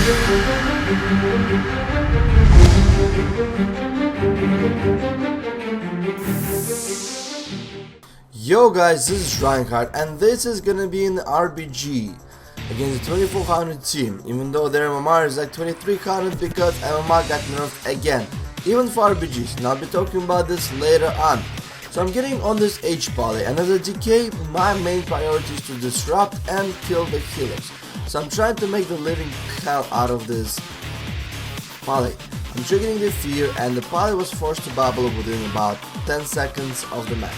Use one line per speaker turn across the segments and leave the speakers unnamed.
Yo guys, this is Reinhardt and this is gonna be an RBG against the 2400 team, even though their MMR is like 2300 because MMR got nerfed again, even for RBGs, and I'll be talking about this later on. So I'm getting on this H poly, and as a DK, my main priority is to disrupt and kill the healers. So I'm trying to make the living hell out of this poly. I'm triggering the fear, and the poly was forced to bubble within about 10 seconds of the match.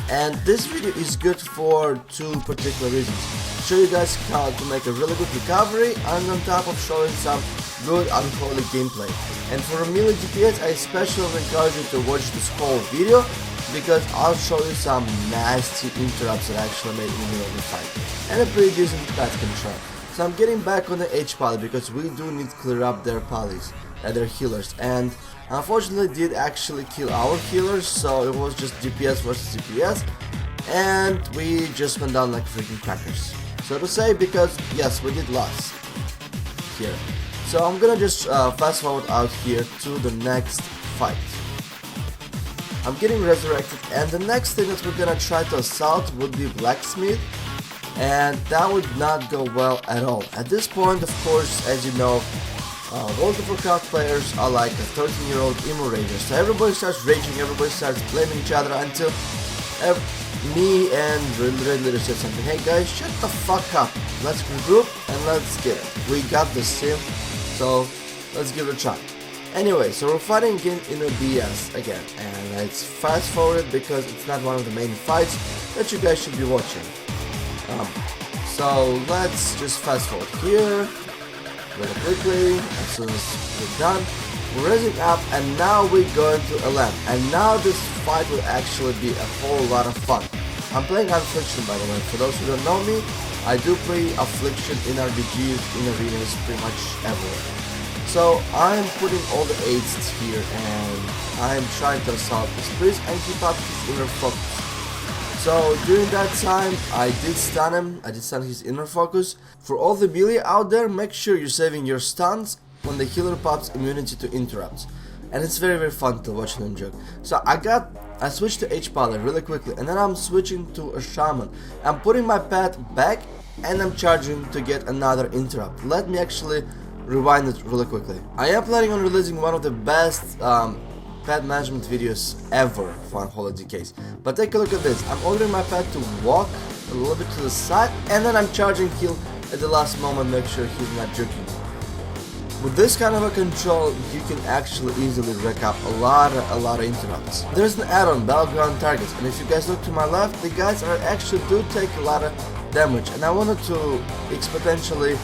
And this video is good for two particular reasons. Show you guys how to make a really good recovery, and on top of showing some good unholy gameplay. And for a melee DPS, I especially encourage you to watch this whole video, because I'll show you some nasty interrupts that I actually made in the middle of the fight. And a pretty decent path control. So I'm getting back on the H poly because we do need to clear up their polys, their healers. And unfortunately did actually kill our healers, so it was just DPS versus DPS. And we just went down like freaking crackers, so to say, because yes, we did lose here. So I'm gonna just fast forward out here to the next fight. I'm getting resurrected, and the next thing that we're gonna try to assault would be blacksmith, and that would not go well at all. At this point, of course, as you know, World of Warcraft players are like a 13-year-old emo rager, so everybody starts raging, everybody starts blaming each other until me and Red Leader said something. Hey guys, shut the fuck up, let's regroup and let's get it. We got this team, so let's give it a try. Anyway, so we're fighting again in a BS again, and it's fast forwarded because it's not one of the main fights that you guys should be watching. So let's just fast forward here really quickly. As soon as we're done, we're raising up, and now we're going to LM, and now this fight will actually be a whole lot of fun. I'm playing Affliction, by the way. For those who don't know me, I do play Affliction in RBGs, in arenas, pretty much everywhere. So I'm putting all the aids here, and I'm trying to assault this priest and keep up his inner focus. So during that time, I did stun him, I did stun his inner focus. For all the melee out there, make sure you're saving your stuns when the healer pops immunity to interrupts. And it's very, very fun to watch them joke. So I switched to H poly really quickly, and then I'm switching to a shaman. I'm putting my pet back, and I'm charging to get another interrupt. Let me actually rewind it really quickly. I am planning on releasing one of the best pet management videos ever for Unholy DKs. But take a look at this. I'm ordering my pet to walk a little bit to the side, and then I'm charging heal at the last moment, make sure he's not jerking. With this kind of a control, you can actually easily rack up a lot of interrupts. There's an add-on, Battleground Targets, and if you guys look to my left, the guys are actually do take a lot of damage, and I wanted to exponentially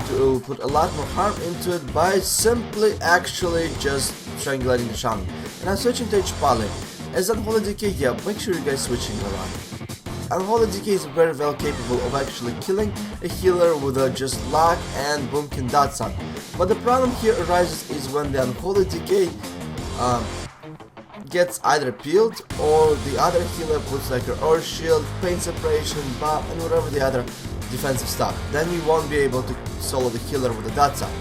to put a lot more harm into it by simply actually just triangulating the shaman. And I'm switching to H poly. As Unholy DK, yeah, make sure you guys switching around. Unholy DK is very well capable of actually killing a healer with a just lock and boomkin dot stun. But the problem here arises is when the Unholy DK gets either peeled, or the other healer puts like her Earth Shield, Pain Separation, buff, and whatever the other defensive stuff. Then you won't be able to solo the healer with the dot stun.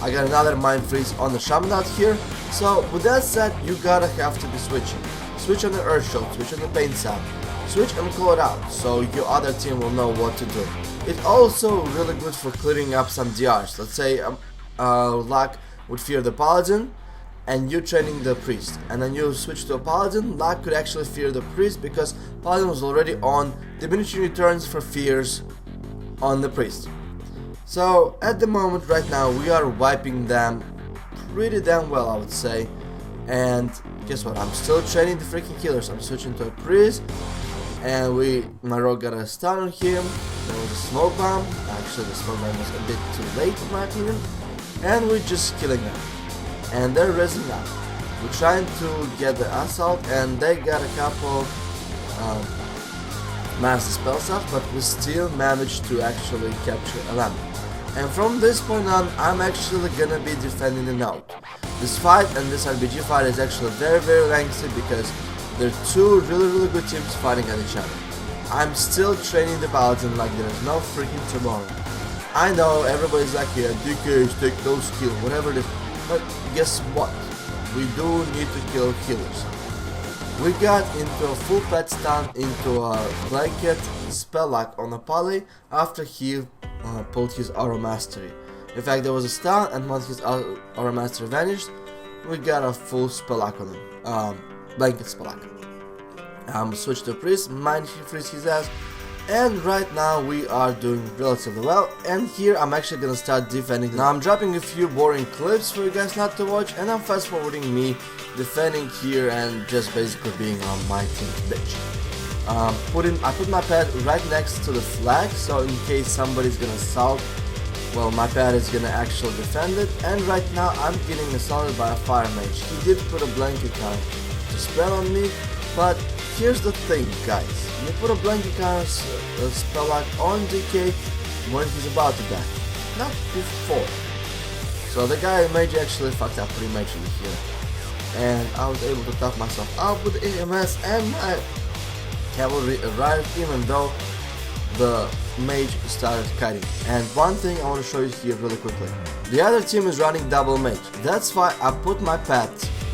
I got another Mind Freeze on the shaman out here. So with that said, you gotta have to be switching. Switch on the Earth Shield, switch on the Pain Sap, switch and call it out, so your other team will know what to do. It's also really good for clearing up some DRs. Let's say Luck would fear the Paladin, and you're training the Priest, and then you switch to a Paladin. Luck could actually fear the Priest because Paladin was already on diminishing returns for fears on the Priest. So at the moment right now we are wiping them pretty damn well, I would say. And guess what, I'm still training the freaking killers. I'm switching to a Priest, and my rogue got a stun on him. There was a smoke bomb. Actually the smoke bomb was a bit too late in my opinion, and we're just killing them. And they're raising up. We're trying to get the assault, and they got a couple master spell stuff, but we still managed to actually capture a lamp. And from this point on, I'm actually gonna be defending the node. This fight and this RBG fight is actually very, very lengthy because they're two really good teams fighting at each other. I'm still training the Paladin like there's no freaking tomorrow. I know everybody's like, yeah, DKs, take those kills, whatever it is. But guess what? We do need to kill healers. We got into a full pet stun into a blanket spell lock on a poly after he pulled his Aura Mastery. In fact, there was a stun, and once his Aura Mastery vanished, we got a full spell lock on him. Blanket spell lock. Switch to priest, mind he freeze his ass, and right now we are doing relatively well. And here I'm actually gonna start defending. Now I'm dropping a few boring clips for you guys not to watch, and I'm fast forwarding me defending here and just basically being on my team's bitch. I put my pad right next to the flag, so in case somebody's gonna assault, well, my pad is gonna actually defend it. And right now I'm getting assaulted by a fire mage. He did put a blanket count to spell on me, but here's the thing, guys. You put a blanket count spell lock on DK when he's about to die, not before. So the guy mage actually fucked up pretty majorly here, and I was able to top myself out with AMS, and my cavalry arrived even though the mage started kiting. And one thing I want to show you here really quickly. The other team is running double mage. That's why I put my pad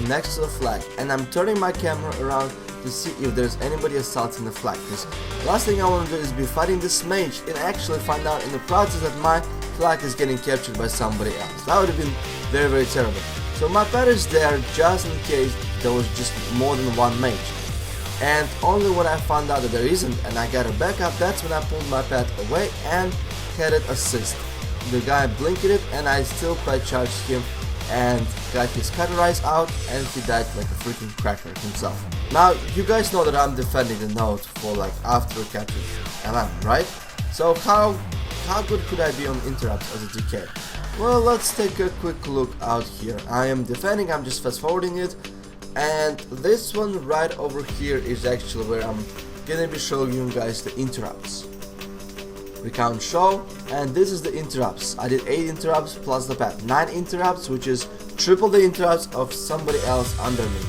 next to the flag, and I'm turning my camera around to see if there's anybody assaulting the flag. Because last thing I want to do is be fighting this mage and actually find out in the process that my flag is getting captured by somebody else. That would have been very, very terrible. So my pad is there just in case there was just more than one mage. And only when I found out that there isn't and I got a backup, that's when I pulled my pad away and headed assist. The guy blinked it, and I still pad charged him and got his cauterize out, and he died like a freaking cracker himself. Now you guys know that I'm defending the node for like after captured LM, right? So how good could I be on interrupts as a DK? Well, let's take a quick look out here. I am defending, I'm just fast forwarding it, and this one right over here is actually where I'm gonna be showing you guys the interrupts. Recount show, and this is the interrupts. I did 8 interrupts plus the pad, 9 interrupts, which is triple the interrupts of somebody else under me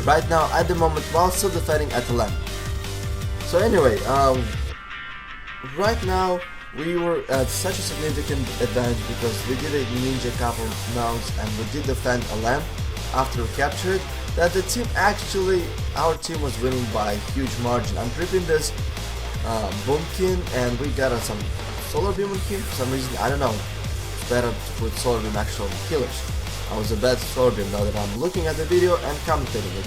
right now at the moment while still defending at the land. So anyway, right now we were at such a significant advantage because we did a ninja couple rounds and we did defend a lamp after we captured, that the team actually, our team was winning by a huge margin. I'm gripping this boomkin, and we got some solar beam on him for some reason. I don't know, it's better to put solar beam actual killers. I was a bad solar beam now that I'm looking at the video and commentating it.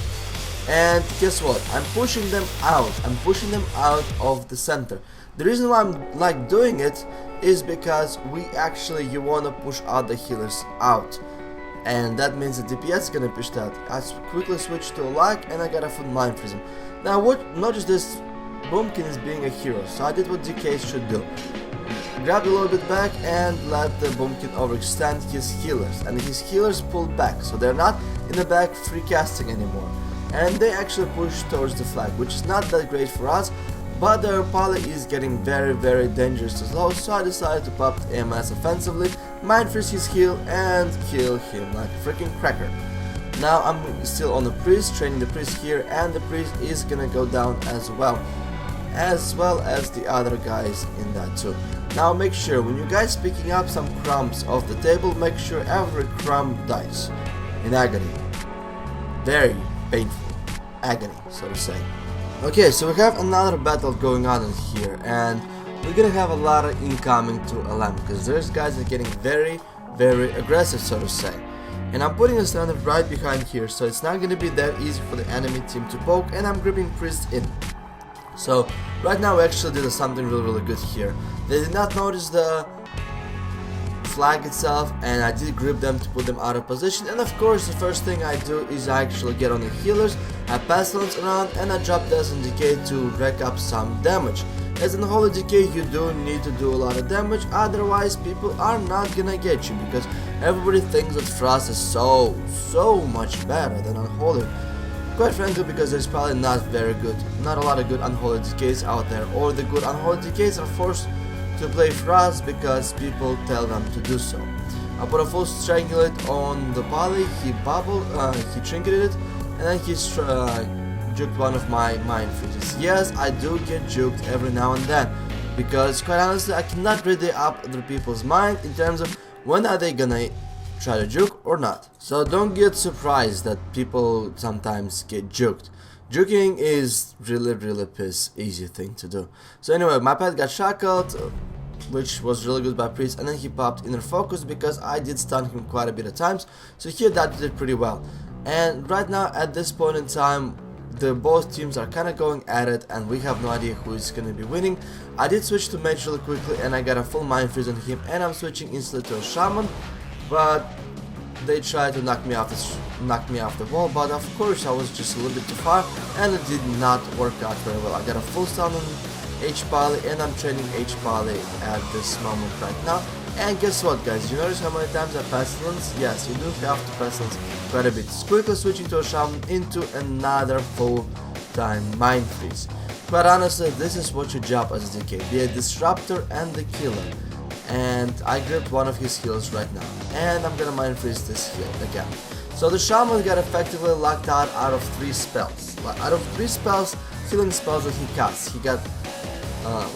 And guess what, I'm pushing them out of the center. The reason why I'm like doing it is because you want to push out the healers out, and that means the DPS is gonna push that. I quickly switched to a lock and I got a full mind freeze him. Now notice this boomkin is being a hero, so I did what DKs should do. Grabbed a little bit back and let the boomkin overextend his healers, and his healers pulled back, so they're not in the back free casting anymore, and they actually push towards the flag, which is not that great for us, but their poly is getting very, very dangerous as well. So I decided to pop the AMS offensively, mind freeze his heal and kill him like a freaking cracker. Now I'm still on the priest, training the priest here, and the priest is gonna go down as well as the other guys in that too. Now make sure when you guys picking up some crumbs off the table, make sure every crumb dies in agony. Very painful agony, so to say. Okay, so we have another battle going on in here, and we're gonna have a lot of incoming to LM because there's guys that are getting very, very aggressive, so to say. And I'm putting a standard right behind here, so it's not gonna be that easy for the enemy team to poke, and I'm gripping priest in. So right now we actually did something really good here. They did not notice the flag itself, and I did grip them to put them out of position. And of course the first thing I do is I actually get on the healers, I pestilence around, and I drop this in decay to rack up some damage. As in holy decay you do need to do a lot of damage, otherwise people are not gonna get you, because everybody thinks that frost is so much better than unholy. Quite frankly, because there's probably not a lot of good unholy decays out there, or the good unholy decays are forced to play frost because people tell them to do so. I put a full strangulate on the poly, he trinketed it, and then he juked one of my mind freezes. Yes, I do get juked every now and then, because quite honestly I cannot read up other people's mind in terms of when are they gonna try to juke or not. So don't get surprised that people sometimes get juked. Juking is really piss easy thing to do. So anyway, my pet got shackled, which was really good by Priest, and then he popped inner focus because I did stun him quite a bit of times, so he adapted it pretty well. And right now at this point in time, both teams are kind of going at it and we have no idea who is going to be winning. I did switch to mage really quickly and I got a full mind freeze on him, and I'm switching instantly to a shaman, but they tried to knock me off the wall, but of course I was just a little bit too far and it did not work out very well. I got a full stun on H-Poly and I'm training H-Poly at this moment right now. And guess what, guys, you notice how many times I pestilence? Yes, you do have to pestilence quite a bit. Quickly switching to a shaman into another full time mind freeze. Quite honestly, this is what your job as a DK, be a disruptor and the killer. And I gripped one of his heals right now, and I'm gonna mind freeze this heal again. So the shaman got effectively locked out of 3 spells. Out of 3 spells, healing spells that he casts, he got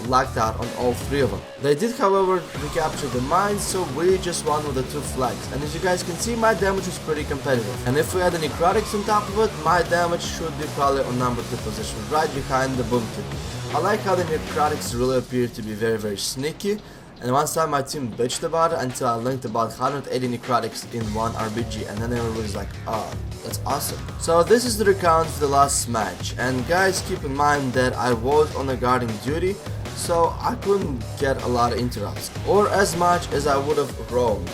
locked out on all 3 of them. They did, however, recapture the mines, so we just won with the 2 flags. And as you guys can see, my damage was pretty competitive. And if we add the necrotics on top of it, my damage should be probably on number 2 position, right behind the boom kit. I like how the necrotics really appear to be very sneaky. And once time my team bitched about it until I linked about 180 necrotics in one RBG, and then everybody's like, oh, that's awesome. So this is the recount for the last match, and guys, keep in mind that I was on a guarding duty, so I couldn't get a lot of interrupts, or as much as I would have roamed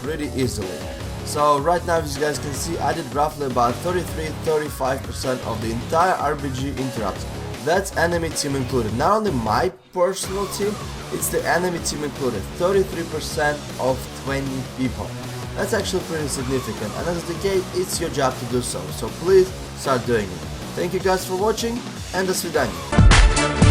pretty easily. So right now, as you guys can see, I did roughly about 33-35% of the entire RBG interrupts. That's enemy team included. Not only my personal team, it's the enemy team included. 33% of 20 people. That's actually pretty significant, and as a DK, it's your job to do so. So please start doing it. Thank you guys for watching, and до свидания.